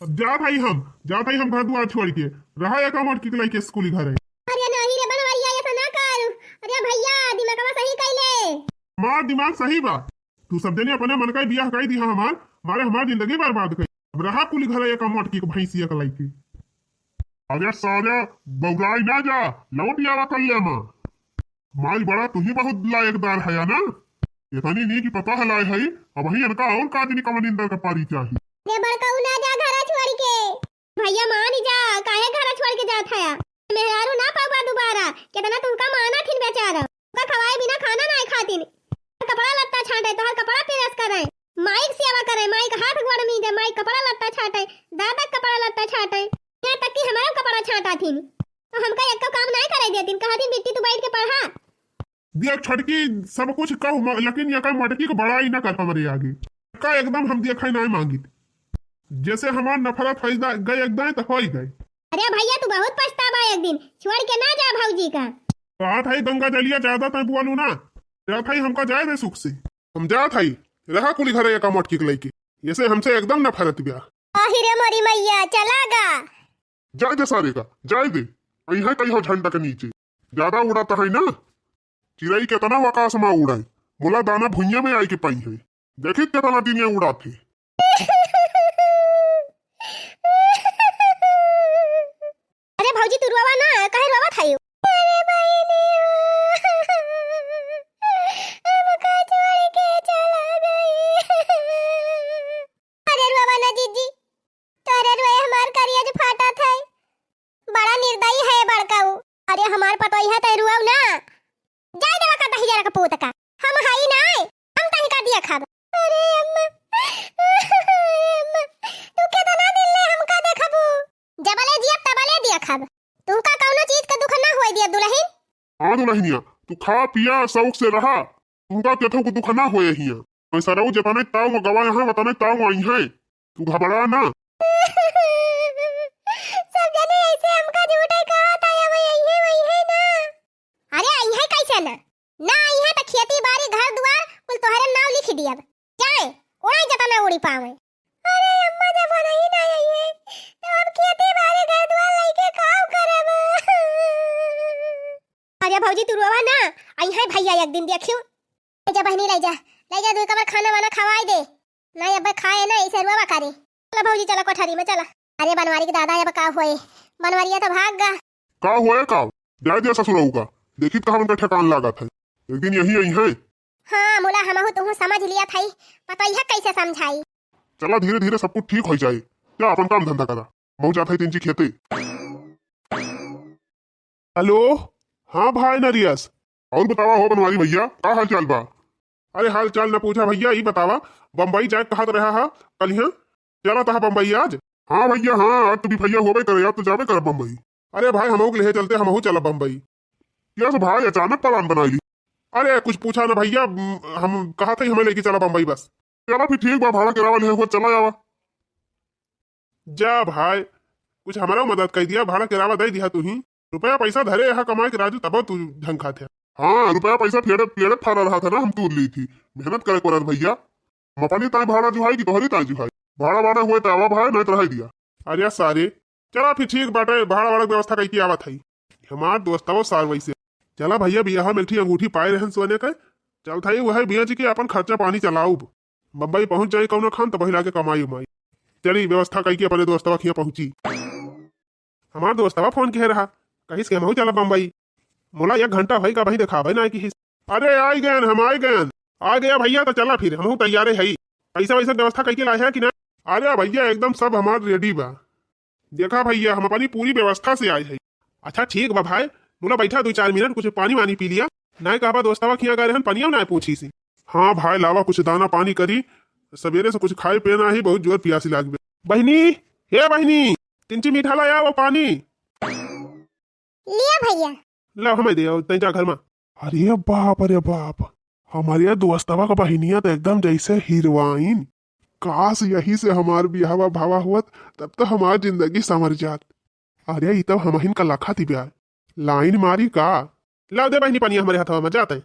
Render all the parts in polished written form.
अब जात हई हम घर दुआर छोड़ के रहा एक अमर की लई के स्कूली घर है। अरे नहीं रे बनवाइया ऐसा ना कर। अरे भैया दिमागवा सही कैले। हमार दिमाग सही बा। तू सब जने अपने मन का बियाह कर दी हमार जिंदगी बर्बाद कर। अब रहा कुली घर एक अमर की भैंसिया का लई के। अरे साले बौराई ना जा लौट आवा कर ले मां। माई बड़ा तू ही बहुत लायकदार है या ना। इतनी नहीं कि पता है लाए है अब वही इनका और काजनी कमन इंदर का पारी चाहिए। रे बड़काऊ ना जा घर छोड़ के। भैया मान जा काहे घर छोड़ के जात है। मेहरारू ना पाबा दोबारा कितना तुमका माना थिन बेचारा। तुमका खवाए बिना खाना ना खातिन। कपड़ा लत्ता छाटे तो हर कपड़ा प्रेस करे। माइक सेवा करे माइक हाथ गोड़ में दे माइक कपड़ा लत्ता छाटे। दादा कपड़ा लत्ता छाटे यहाँ तक कि हमारा कपड़ा छाटा थिन। तो हमका एक काम नहीं करे देतिन कहा दिन बेटी तू बैठ के पढ़ा। दिया छटकी सब कुछ कहू लेकिन ये मटकी को बड़ा ही ना कर हमारे आगे का एकदम हम देखा नहीं मांगी जैसे हमार नफरत हो गए एकदम तो हो ही गए। अरे भैया तू बहुत पछतावा एक दिन छोड़ के ना जा भौजी का। बात है गंगा जलिया ज्यादा तय बुआलू ना जात है हमका जाए दे सुख से हम जात है रहा कुली घर एक मटकी के लेके जैसे हमसे एकदम नफरत ब्या। आहिरे मोरी मैया चलागा जाए दे सारे का जाए दे यहाँ कहीं हो झंडा के नीचे ज्यादा उड़ाता है ना। चिड़ई कितना आकाश में उड़ाए बोला दाना भुइया में आई के पाई है देखी कितना दिन ये उड़ाते। अरे भौजी तू रोवा ना काहे रोवा थायो। अरे बहिनी हमका छोड़ के चला गई। अरे रोवा ना जीजी तोरे रोए हमार करिया जो फाटा था बड़ा निर्दयी है बड़काऊ। अरे हमार पतोई है तै रुआऊ ना जाय देवा का दहिया का पोत का हम हाई ना हम तन का दिया खाब। अरे अम्मा तू के तना दिल ले हमका देखबू जबले जिया तबले दिया खाब। तुमका कौनो चीज का दुख ना होई दिया दुल्हन। हाँ दुल्हनिया तू खा पिया शौक से रहा तुमका केथों को दुख ना होए हिया ऐसा रहू जतने ताऊ गवा यहाँ बताने ताऊ आई है तू घबरा ना। सब जने ऐसे हमका झूठे कहा था या वही है ना। अरे आई है कैसे ना ना आई है तो खेती बाड़ी घर द्वार कुल तोहरे नाम लिख दिया जाए ओए जतना उड़ी पावे। अरे अम्मा जब नहीं ना आई है तो अब खेती बाड़ी घर द्वार लेके काम करब। अरे भौजी तू रोवा ना आई है भैया एक दिन देखियो ले जा बहनी ले जा दो कबर खाना वाना खवाई दे नहीं अब खाए ना ऐसे रोवा करे। चला भौजी चला कोठरी में चला। अरे बनवारी के दादा अब का होए बनवारिया तो भाग गा का हुआ का जाए दिया ससुराऊ का देखी कहा उनका ठिकान लगा था एक दिन यही आई है। हाँ मुला हमहु तुहु समझ लिया थाई पता यह कैसे समझाई। चला धीरे धीरे सब कुछ ठीक हो जाए क्या अपन काम धंधा करा मऊ जाता है तीन खेते। हेलो हाँ भाई नरियस और बतावा हो बनवारी भैया का हाल चाल बा। अरे हाल चाल न पूछा भैया ही बतावा बम्बई जाए कहा रहा हा कल यहाँ चला था बम्बई आज। हाँ भैया हाँ आज तो भी भैया हो करे यार तो जावे कर बम्बई। अरे भाई हम ले चलते हम चला बम्बई यस भाई अचानक प्लान बना ली। अरे कुछ पूछा ना भैया हम कहा था हमें लेके चला बम्बई बस। चला फिर ठीक बा भाड़ा किरावा ले हो चला जावा। जा भाई कुछ हमारा मदद कर दिया भाड़ा किरावा दे दिया तू ही रुपया पैसा धरे यहाँ कमाए के राजू तब तू ढंग खाते। हाँ रुपया पैसा पेड़े पेड़े फाड़ा रहा था ना हम तूर ली थी मेहनत करे को भैया हम अपनी ताई भाड़ा जुहाई की तोहरी ताई जुहाई भाड़ा वाड़ा हुए तो आवा भाई नहीं तो रह दिया। अरे सारे चला फिर ठीक बाटे भाड़ा वाड़ा व्यवस्था कई की आवा थी हमार दोस्त वो सार वैसे चला भैया बियाह मिलठी अंगूठी पाए रहन सोने के चल था वह बिया जी के अपन खर्चा पानी चलाऊ बम्बई पहुंच जाए कौन खान तो बहिला के कमाई उमाई चली व्यवस्था कई के अपने दोस्तवा खिया पहुंची। हमार दोस्तवा फोन कह रहा कहीं के चला बम्बई मोला 1 घंटा भाई का भाई देखा भाई ना कि अरे आई गए हम आई गए आ गया भैया तो चला फिर हम तैयार है पैसा वैसा व्यवस्था कई के लाए है कि ना। अरे भैया एकदम सब हमार रेडी बा देखा भैया हम अपनी पूरी व्यवस्था से आए है। अच्छा ठीक बा भाई बोला बैठा 2-4 मिनट कुछ पानी वानी पी लिया नहीं कहा दोस्तवा खिया गए पनिया ना पूछी सी। हाँ भाई लावा कुछ दाना पानी करी सवेरे से कुछ खाए पीना ही बहुत जोर प्यासी लाग बहनी हे बहनी 3 मीठा लाया वो पानी लिया भैया ला हमें दे तेजा घर में। अरे बाप हमारे दोस्तवा का बहनिया तो एकदम जैसे हीरोइन काश यही से हमार बिहावा भावा हुआ तब तो हमारी जिंदगी संवर जात। अरे ये तब हम का लखा थी ब्याह लाइन मारी का ला दे बहनी पानी हमारे हाथों में जाते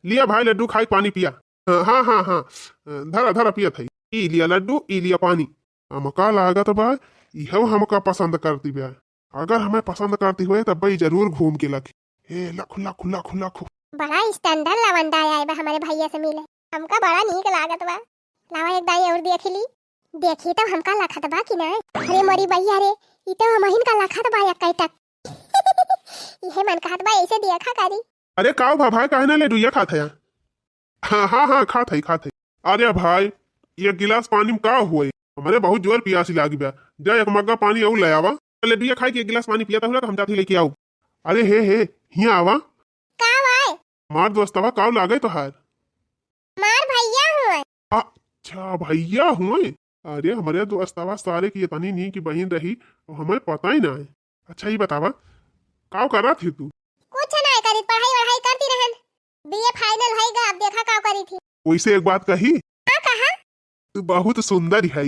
लिया भाई लड्डू खाई पानी पिया। हाँ हाँ हाँ धरा धरा पिया था ई लिया लड्डू ई लिया पानी हमका लागत बा इहो हमका पसंद करती बा। अगर हमें पसंद करती हुए तब भाई जरूर घूम के लखी। ए लखु लखु लखु लखु। बड़ा स्टैंडर्ड लवंडा आया बा हमारे भैया से मिले। हमका बड़ा नीक लागत बा। लावा एक दाई और देख ली। देखी तो हमका लखत बा कि नहीं। अरे मोरी भैया रे ई तो हमहिन का लखत बा एक टक। ये मन कहत बा ऐसे देखा करी। अरे काओ भाई काहे ना ले दुइया खात है। हाँ खात है। अरे भाई ये गिलास पानी में का हुए हमारे बहुत जोर प्यासी लागी बा। जा एक मग्गा पानी और ले आवा। ले दुइया खाई के एक गिलास पानी पिया तो हम जाती लेके आऊ। अरे हे हिया आवा। का वाय मार दोस्तवा काओ लागे तो हार। मार भैया हुए। अच्छा भैया हुए। अरे हमारे दोस्तवा सारे की इतनी नी की बहन रही तो हमें पता ही ना है। अच्छा ही बतावा काओ करा थी तू। कुछ नहीं करी पढ़ाई करती रहन। बीए फाइनल होएगा अब देखा का करी थी। वैसे एक बात कही। हां कहा तू बहुत सुंदर है।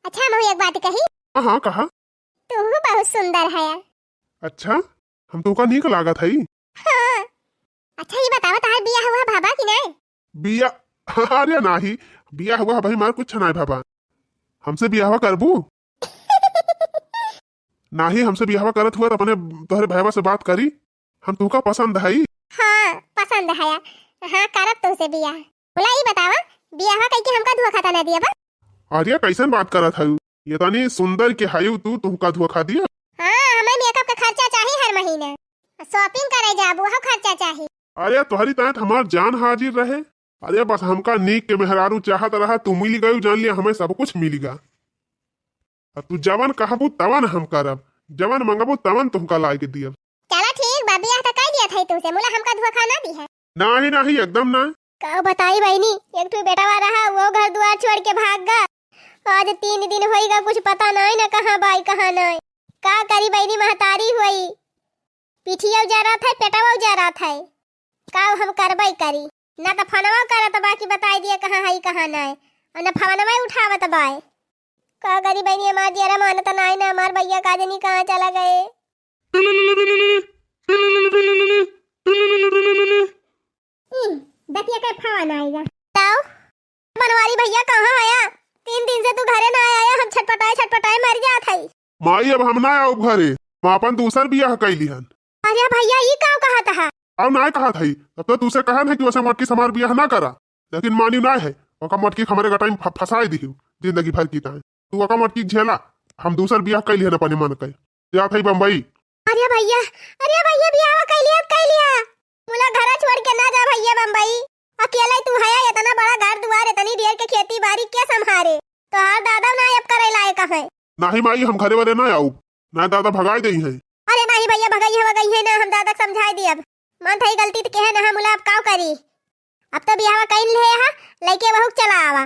अच्छा मैं एक बात कही। हाँ कहा। तू बहुत सुंदर है। अच्छा हम तो का नीक लागत है। हाँ। अच्छा ये बतावा तार बिया हुआ बाबा कि नहीं। बिया अरे नाही बिया हुआ भाई मार कुछ नहीं बाबा। हमसे बियाह करबू। नाही हमसे बियाह करत हुआ तो अपने तोहरे भैया से बात करी। हम तुमका पसंद है। हाँ पसंद है। हाँ करब तुमसे बिया। बोला ये बतावा बिया कह के हमका धोखा ना दिया बा। अरे कैसन बात करत है। ये तनी सुंदर के हायु तू तुमका धोखा दिया। हाँ हमें मेकअप का खर्चा चाहिए हर महीने। शॉपिंग करे जाब वो खर्चा चाहिए। अरे तुम्हारी तहत हमार जान हाजिर रहे। अरे बस हमका नीक के मेहरारू चाहत रहा तू मिल गयू जान लिया हमें सब कुछ मिलेगा। तू जवन कहबू तवन हम करब जवन मंगबू तवन तुमका ला के दियब। चला ठीक बा बिया तो कह दिया था तुमसे मोला हमका धोखा ना दी है। नहीं एकदम ना। का बताई बहनी एक तो बेटावा रहा वो घर द्वार छोड़ के भाग गया। आज 3 दिन होएगा कुछ पता नहीं ना कहाँ बाई कहाँ नहीं। का करी बहनी महतारी हुई। पीठिया जा रहा था पेटावा जा रहा था। का हम करबई करी ना तो फनवा करत बाकी बताई दिए कहाँ है कहाँ नहीं और ना फनवा उठावत बाय। का करी बहनी हमार दियरा मानत नहीं ना हमार भैया काजनी कहाँ चला गए। दतिया का फवन आएगा। ताऊ बनवारी भैया कहाँ आया। 3 दिन से तू घरे ना आया। हम छटपटाए मर गया था। माई अब हम ना आओ घरे माँ अपन दूसर बियाह कैली हन। अरे भैया ये का कहा था। अब ना कहा था तब तो तुझसे कहा है कि वैसे मटकी समार बियाह ना करा लेकिन मानी ना है। ओका मटकी हमारे गटाई फंसाई दी जिंदगी भर की ताए। तू ओका मटकी झेला हम दूसर बियाह कैली हन अपने मन के जा था बम्बई। अरे भैया बियाह कर लिया मुला घर छोड़ के ना जा भैया बम्बई। अकेला तू है इतना बड़ा घर दुआर इतनी ढेर के खेती बाड़ी क्या संभारे। तो हर दादा ना अब करे लायक है। नहीं माई हम घरे वाले ना आऊ ना दादा भगाई दई है। अरे नहीं भैया भगाई है ना हम दादा समझाई दी अब मन थई गलती तो कहे ना मुला अब का करी। अब तो बियाह कइल ले हा लइके बहु चला आवा।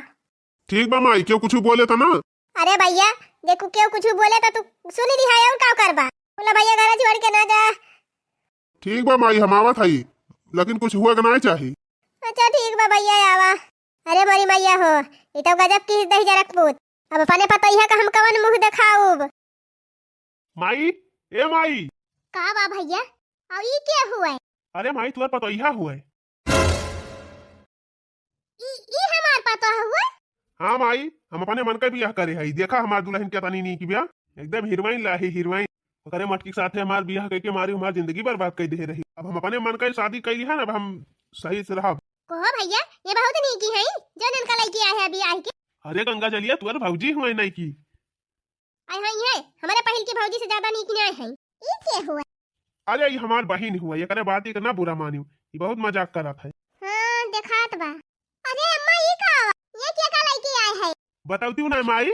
ठीक बा माई क्यों कुछ बोले था ना। अरे भैया देखो क्यों कुछ बोले तो तू सुनी दी है और का करबा। बोला भैया घर छोड़ के ना जा। ठीक बा माई हम आवत हई लेकिन कुछ हुआ नहीं चाहिए। अच्छा ठीक बा भैया आवा। अरे मोरी मैया हो ये तो गजब की दही जरक पूत। अब अपने पता ही है कि हम कवन मुंह दिखाऊब। माई ए माई का बा भैया अब ये क्या हुआ। अरे माई तुम्हारा पता ही हुआ है। ई हमार पता हुआ। हाँ माई हम अपने मन का बियाह करे हई देखा हमार दुल्हन के तनी नहीं की बियाह एकदम हीरोइन लाही हीरोइन करे मटकी के साथ हमार बियाह करके मारी हमार जिंदगी बर्बाद कर दे रही। अब हम अपने मन का शादी करी है ना अब हम सही से रहा। कहो भैया ये बहुत नहीं की है जो दिन का लड़की आए है अभी आई के। अरे गंगा जलिया तुअर भौजी हुए नहीं की आई है हमारे पहल की भौजी से ज्यादा नहीं की आए है। ई क्या हुआ। अरे ये हमार बहन हुआ ये करे बात ही करना बुरा मानियो ये बहुत मजाक करा था। हां दिखात बा। अरे अम्मा ये का ये क्या का लड़की आए है बताती हूं ना माई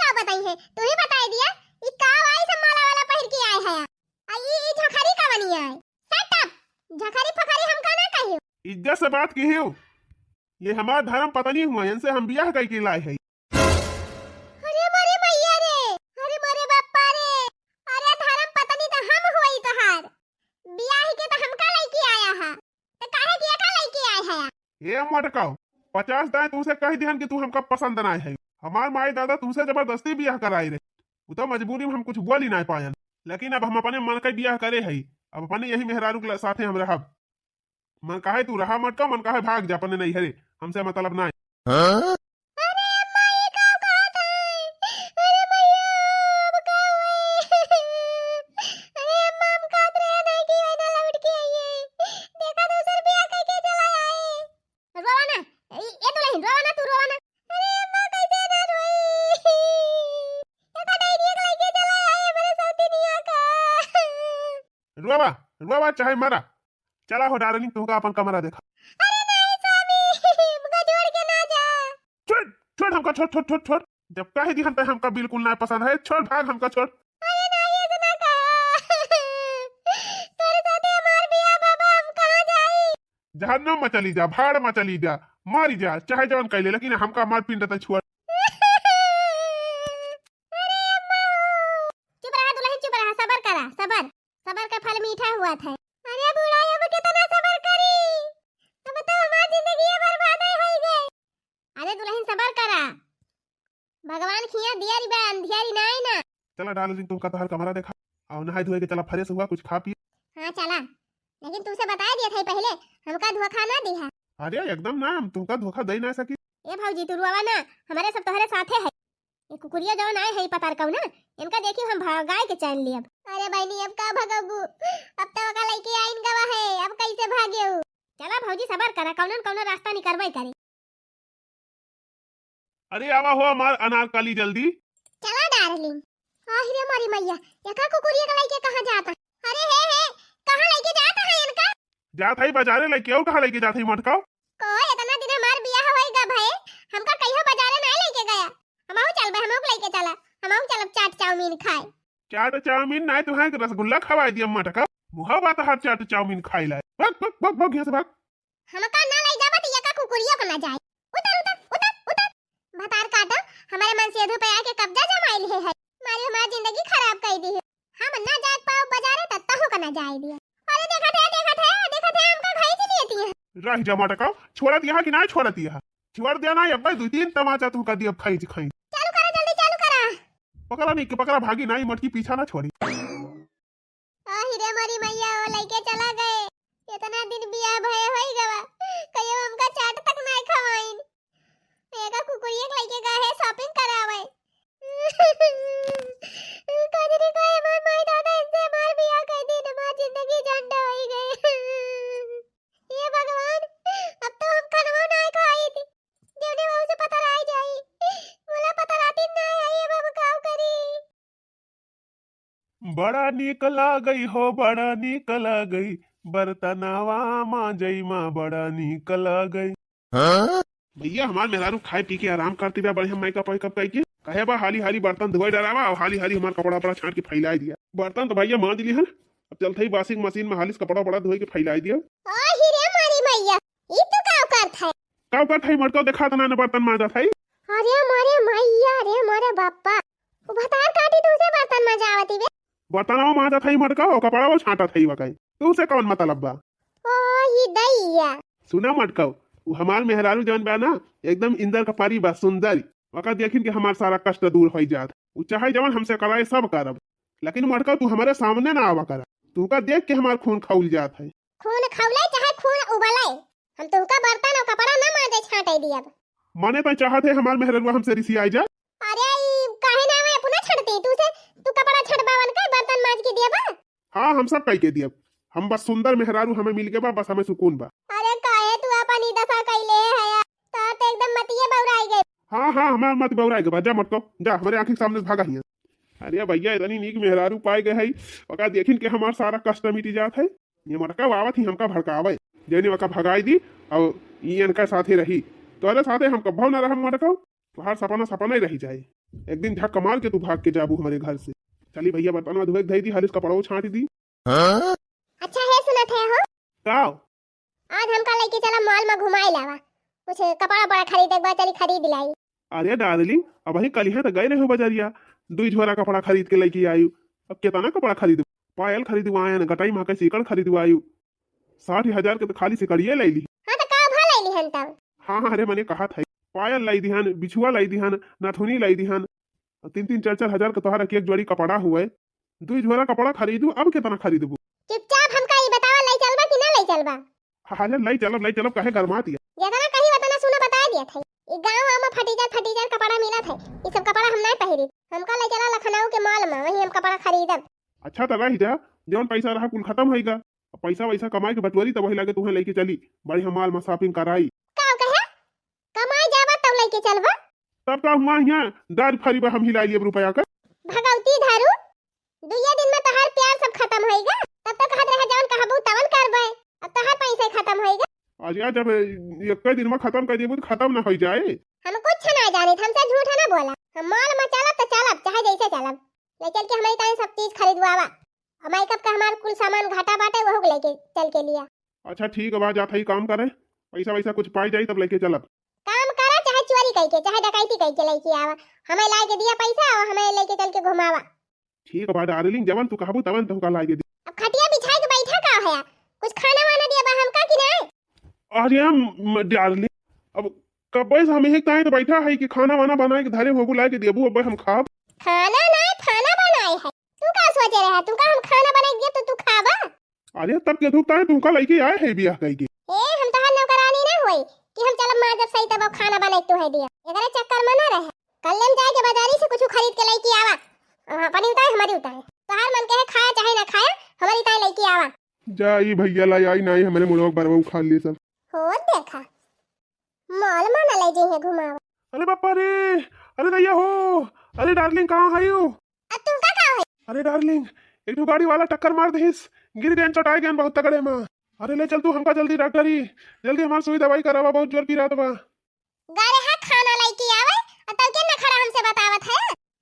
का बताई है तू ही बताई दिया। ई का आई सम्माला वाला पहल के आए है। आई ई झखरी का बनी है। शट अप झखरी फखरी हमका ना कहियो। इज्जत से बात की हो ये हमार धर्म पता नहीं हुआ इनसे हम बियाह करके लाए है। अरे मोरे मैया रे अरे मोरे बाप्पा रे अरे धर्म पता नहीं तो हम होई तोहार बियाह के तो हमका लड़की आया है तो काहे किया का लड़की आए है। ये मटकाओ 50 दाए तुमसे कह दिहन कि तू हमका पसंद ना है। हमार माई दादा तुमसे जबरदस्ती बियाह कराई रहे वो तो मजबूरी में हम कुछ बोल ही नहीं पायन लेकिन अब हम अपने मन का बियाह करे है। अब अपने यही मेहरारू के साथे हम रहब। मन काहे तू रहा मटका मन काहे भाग जा अपने नहीं हरे हमसे मतलब ना। अरे अम्मा ये रुआ रुआ चाहे मरा। चला हो डार्लिंग तुमका अपन कमरा देखा। अरे नहीं स्वामी, मुझे छोड़ के ना जा। छोड़ छोड़ हमका, छोड़ छोड़ छोड़ छोड़। जब कहे दिहन त हमका बिल्कुल ना पसंद है। छोड़ भाग हमका छोड़। अरे नहीं ऐसे ना कहा। तेरे साथ हमार बियाह बाबा, हम कहां जाई? जहन्नम में चली जा, भाड़ में चली जा, मारी जा चाहे जवन कैले, लेकिन हमका मार पिंड त छोड़। चुप रहा दुल्हन, चुप रहा, सबर करा, सबर सबर का फल मीठा हुआ था। अरे बुढ़ाई अब कितना सबर करी, अब तो हमारी जिंदगी बर्बाद हो गई। अरे दुल्हन सबर करा, भगवान खिया दिया री बा, अंधियारी नहीं ना। चला डार्लिंग तुमका तो हर कमरा देखा और नहाई धोए के चला फ्रेश हुआ, कुछ खा पी। हाँ चला, लेकिन तुमसे बता दिया था पहले, हमका धोखा ना दिया। अरे एकदम ना, हम तुमका धोखा दे ना सकी। ए भौजी तू रुआवा ना, हमारे सब तोहरे साथे है। ये कुकुरिया जवन आए है पतार कऊ ना, इनका देखी हम भगाए के चैन लियब। अरे बहनी अब का भगबू, अब तो का लइके आइन गवा है, अब कैसे भागेऊ? चला भौजी सबर करा, कौन कौन रास्ता निकलवाई करे। अरे आवा हो हमार अनारकली जल्दी। चला डार्लिंग। आहिरे मारी मैया, यका कुकुरिया का लइके कहां जाता? अरे हे कहां लइके जाता है इनका? जात है बाजारे लेके, और कहां लेके जात है मटका? को इतना दिन हमार बियाह होइगा भाई, हमका कहियो बाजारे नहीं लेके गया। हमहु चल बे, हमहु लेके चला, हमहु चलब चाट चाउमीन खाए। चाट चाउमीन नहीं तुम्हारे के रसगुल्ला खवाई दिया मटका। मुहा बात हर चाट चाउमीन खाई लाए। भाग भाग भाग भाग यहाँ से भाग। हमका ना ले जाबा त यका कुकुरिया को ना जाए। उतर उतर उतर उतर। भतार काटा, हमारे मन से अधू पे आके कब्जा जमाइल है। मारी हमारी जिंदगी खराब कर दी है। हम ना जाए पाओ बाजारे त तहु का ना जाए दिया। अरे देखत है हमका खाई से लेती है। रह जा मटका, छोड़ दिया कि नहीं छोड़ दिया? छोड़ दिया ना, अब दो तीन तमाचा तुम कर दिया खाई खाई। चालू करा जल्दी चालू करा। पकड़ा नहीं कि पकड़ा, भागी नहीं, मटकी पीछा ना छोड़ी। आहिरे मारी मैया वो लेके चला गए। इतना दिन बियाह भय होई गवा, कहियो हमका चाट तक नहीं खवाइन। एका कुकुरिया के लेके गए है शॉपिंग करावे। काजरी का हमार माई दादा इनसे हमार बियाह कर दी, हमार जिंदगी झंडा होई गई। ये भगवान, अब तो हम खाना नहीं खाई थी। देवने बाबू से पता आई जाई, बोला पता राती नहीं आई है, बाबू काऊ करी। बड़ा निकला गई हो, बड़ा निकला गई, बर्तनावा माँ जई माँ बड़ा निकला गई। भैया हमार मेहरारू खाए पी के आराम करती बा, बढ़िया मेकअप वेकअप करके कहे बा हाली हाली बर्तन धोए डरावा और हाली हाली हमार कपड़ा बड़ा छाट के फैलाई दिया। बर्तन तो भैया मान दिली है, अब चलते ही वॉशिंग मशीन में हाली कपड़ा बड़ा धोए के फैलाई दिया। आहिरे मारी मैया, ई तो काऊ करत है? काऊ करत है मटका, देखा तना ना बर्तन मांजा था। अरे मारे मैया रे मारे बाप्पा, वो भतार काटी तुसे बर्तन मजावती बे। बर्तनवा मांजा था मटका और कपड़ा वो छाटा था वकाई, तो उसे कौन मतलब बा? ओ ही दैया। सुना मटका, वो हमार मेहरारू जवन बा ना, एकदम इंदर का पारी बा, सुंदरी। वका देखिन कि हमार सारा कष्ट दूर हो जात। वो चाहे जवन हमसे कराए सब करब, लेकिन मटका तू हमारे सामने ना आवा करा। तू का देख के हमार खून खौल जात है। खून खौले चाहे खून उबले, हम तुमका बर्तन और कपड़ा ना मांजे छाटे दियब। मने तो चाहते हमार मेहरारू हमसे रिसी आई जा। अरे ई काहे ना मैं पुनः छड़ती तू कपड़ा छड़बावन के बर्तन मांज के दियबा। हाँ हम सब कह के दियब, हम बस सुंदर मेहरारू हमें मिल के बा, बस हमें सुकून बा। अरे काहे तू अपन ई दशा कइले है, तो एकदम मतिए बौराई गई। हाँ हाँ हमार मत बौराई के बा, जा मटको जा, हमारे आंखी के सामने भागा हिया। अरे भैया इतनी नीक मेहरारू पाए गए है, वका देखिन के हमार सारा कष्ट मिट जात है। ये मटका आवत ही हमका भड़कावे, जेने वका भगाई दी और ये इनका साथे रही। तोरे साथे हम कभो ना रहम मटका, तुम्हार सपना सपना ही रही जाए। एक दिन झक कमाल के तू भाग के जाबू हमारे घर से। चली भैया बर्तन में धोए धई दी, हालिस कपड़ा छाट दी। अच्छा है सुनत है हो, काओ आज हमका लेके चला मॉल में घुमाई लावा, कुछ कपड़ा बड़ा खरीदे बा, चली खरीद लाई। अरे डार्लिंग अब ही कल तो गए रहे हो बाजारिया, 2 झोरा कपड़ा खरीद के लेके आयु। अब कितना कपड़ा खरीदू, पायल खरीदू आयन, गटाई माँ के सीकड़ खरीदू आयु। 60,000 के तो खाली सिकड़िए लै ली। हाँ तो का भा लैली हन तब? हाँ हाँ अरे मैंने कहा था, पायल लाई दिहन, बिछुआ लाई दिहन, नाथुनी लाई दिहन। 3-3 4-4 हजार के तोहरा एक जोड़ी कपड़ा हुए। 2 झोरा कपड़ा खरीदू, अब कितना खरीदबू? चुपचाप हमका ई बतावा, लै चलबा कि ना लै चलबा? हाँ लाई चलब कहे गरमा दिया। जेतना कही उतना सुना बता दिया था। ई गांव में फटीचर कपड़ा मिला था, ई सब कपड़ा हम नहीं पहिरी। हमका ले चला लखनऊ के मॉल में, वहीं हम कपड़ा खरीदब। अच्छा तो रह जा, जौन पैसा रहा कुल खत्म होएगा। पैसा वैसा कमाए के बटवरी तब वही लगे तुम्हें लेके चली, बढ़िया माल में शॉपिंग कराई। का कहे कमाई जाबा तब लेके चलबा? तब का हुआ यहाँ दार फरी पर हम हिला लिए रुपया का। भगवती धारू, दुइया दिन में तोहार प्यार सब खत्म होएगा। तब तक कहत रहे जवन कहबू तवन करबे। अब तोहार पैसे खत्म होई गए। आज यार जब एक दिन में खत्म कर देबू तो खत्म ना हो जाए। हम कुछ ना जाने, हमसे झूठ ना बोला। हम मॉल में चलब तो चलब, चाहे जैसे चलब। ले चल के हमारी ताई सब चीज खरीदवावा। और मेकअप का हमार कुल सामान घाटा बाटे वहु के लेके चल के लिया। अच्छा ठीक है, बात जात ही काम करे, पैसा वैसा कुछ पाई जाई तब लेके चलब। काम करा चाहे चोरी कई के चाहे डकैती कई के लेके आवा। हमें ला के दिया पैसा और हमें लेके चल के घुमावा। ठीक है बा डार्लिंग, जवन तू कहबू तवन तुमका ला के दी। अब खटिया बिछा के बैठा का है? कुछ खाना वाना दिया बा हमका कि नहीं? अरे हम डार्लिंग अब कब से हम एक ताई तो बैठा है कि खाना वाना बनाए के धरे होगू ला के देबू, अब हम खाब। खाना नहीं खाना बनाए है। तू का सोचे रहा? तू का हम खाना बनाए दिया तो तू खाबा? अरे तब के धूप ताई तुमका लेके आए है बियाह कई के। ए हम तो नौकरानी ना होई कि हम चलब मां जब सही तब खाना बनाए तो है दिया। एकरे चक्कर में ना रहे। कल हम जाए के बाजारी से कुछ खरीद के लेके आवा। अपनी उतार हमारी उतार। तोहार मन कहे खाया चाहे ना खाया, हमारी ताई लेके आवा। जाई भैया लाई आई नहीं हमारे मुड़वा बरवा खा लिए सब। हो देखा मॉल में ना ले जाइए घुमावा। अरे बापा रे, अरे भैया हो, अरे डार्लिंग कहाँ है हो? अब तुम का है? अरे डार्लिंग एक तो गाड़ी वाला टक्कर मार दहिस, गिर गए चटाई गए बहुत तगड़े में। अरे ले चल तू हमका जल्दी डॉक्टरी, जल्दी हमार सुई दवाई करावा, बहुत जोर पी रहा था। गारे है खाना लेके आवे और तब के ना खड़ा हमसे बतावत है।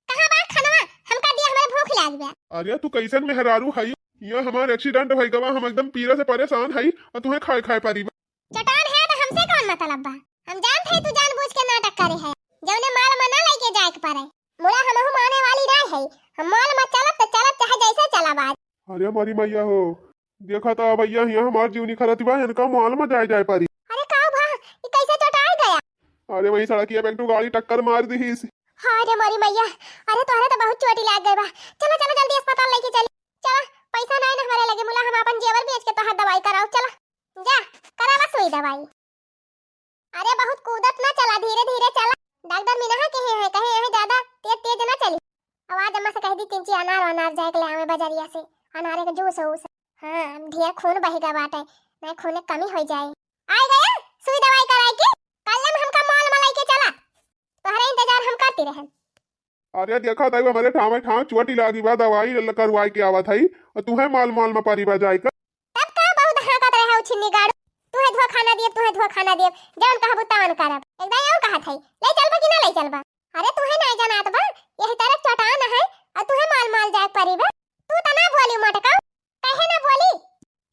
कहां बा खाना? हमका दिया हमें भूख लाग गया। अरे तू कैसन मेहरारू है? ये हमार एक्सीडेंट हो गवा, हम एकदम पीरा से परेशान है और तुम्हें खाए खाए पारी। चटान है तो हमसे कौन मतलब बा? हम जानते हैं तू जानबूझ के नाटक करे है। जौने माल में ना लेके जाए के पारे। मुड़ा हमहु माने वाली ना है। हम माल में चलब तो चलब चाहे जैसे चलब आज। अरे हमारी मैया हो, देखा था भैया यहाँ हमार जीवनी खराब बा, इनका माल में जाए जाए पारी। अरे का भा ये कैसे चटाई गया? अरे वही सड़किया पे एक गाड़ी टक्कर मार दी। हां रे मारी मैया, अरे तोहरे तो बहुत चोटी लाग गई बा। चलो चलो जल्दी अस्पताल लेके चल। चला पैसा नहीं ना हमारे लगे, मुला हम अपन जेवर बेच के तोहर दवाई कराओ। चला जा करावा सुई दवाई। अरे बहुत कूदत ना चला, धीरे धीरे चला। डॉक्टर मीना कहे है ज्यादा तेज तेज ना चली। आवाज अम्मा से कह दी तीन ची अनार जाए के ले आवे बाजारिया से, अनारे का जूस हो। हां ढेर खून बहेगा बाटे, नहीं खून कमी हो जाए। आ गया सुई दवाई कराई के कल हमका मॉल में लेके चला। तोहरे इंतजार हम करती रहे। अरे देखा था हमारे ठामे ठाम चोटी लागी बा, दवाई करवाई के आवा थई और तुम्हें माल में पारी बा जाए का। तब का बहुत हाकत रहे छिन्नी गाड़। तुहे धुआ खाना दिए, तुहे धुआ खाना दिए, जौन कहबू तवन करब। एकदम यूं कहत है ले चलबा कि ना ले चलबा? अरे तुहे नहीं जानत बा यही तरह चटान है और तुहे माल जाए पारी बा। तू त ना बोली मटका, कहे ना बोली।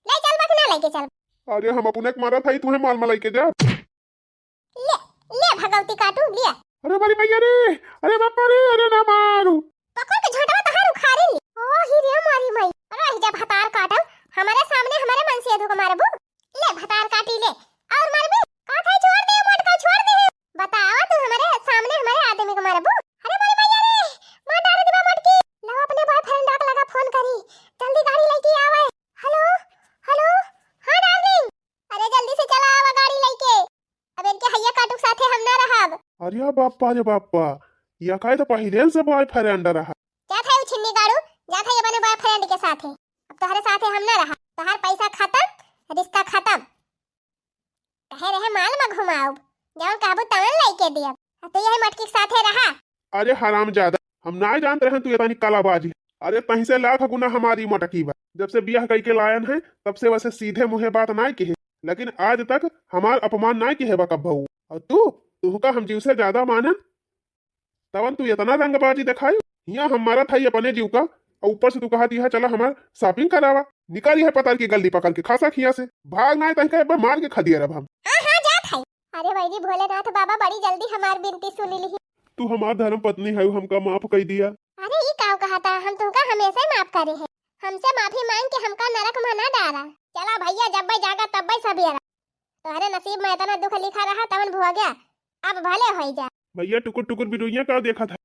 ले चलबा कि ना लेके चल? अरे हम अपने मारा था तुम्हें माल में लेके जा। ले ले भगवती काटू लिया। अरे मारी मैया रे, अरे बापा रे, अरे ना मारू। पकड़ के झोटवा तहार उखाड़ी ली। ओ ही रे मारी मई, अरे जब भतार काटो हमारे सामने हमारे मन से धोखा मारबू। ले भतार काटी ले और मार भी का था? छोड़ दे मटका, छोड़ दे। बतावा तू हमारे सामने हमारे आदमी को मारबू? अरे मारी मैया रे, मां डाल दे मटकी। लो अपने बॉयफ्रेंड को लगा फोन करी, जल्दी गाड़ी लेके आवे। हेलो हेलो, हां डार्लिंग, अरे जल्दी से चला आवा गाड़ी लेके। अब इनके हैया काटू साथे हम ना रहब। अरे बापा रे बापा, या काहे तो पहिले से बॉयफ्रेंड रहा। क्या था छिन्नी गाड़ू, जा था ये बने बॉयफ्रेंड के साथे। अब तोहरे साथे हम ना रहा। तोहार पैसा खत्म, रिश्ता खत्म। कहे रहे माल में घुमाओ, जौन कहबू तवन लेके दियब। तो यही मटकी के साथे रहा। अरे हरामजादा, हम ना जानते रहे तू इतनी कालाबाजी। अरे तहीं से लाख गुना हमारी मटकी बा। जब से बियाह कई के लायन है तब से वैसे सीधे मुहे बात ना की है, लेकिन आज तक हमार अपमान ना की है बा कब बहू। और तू का हम जीव से ज्यादा मानन तवन तू इतना रंगबाजी दिखाई। यहाँ हमारा था अपने जीव का, और ऊपर से तू कहती है चला हमार शॉपिंग करावा। निकाली है पता की गलती पकड़ के खासा खिया से भाग ना तहीं मार के खा दिया रब हम। हां जात है। अरे वैदी भोलेनाथ बाबा बड़ी जल्दी हमार बिनती सुनी ली। तू हमार धर्म पत्नी है, हमका माफ कर दिया। अरे ई का कहता, हम तुमका हमेशा माफ करे है। हमसे माफी मांग के हमका नरक में ना डाला। चला भैया जब भाई जागा तब भाई सबेरा। तोहरे नसीब में इतना दुख लिखा रहा तवन भुआ गया, अब भले होई जा। भैया टुकुर टुकुर बिरुइया का देखा था।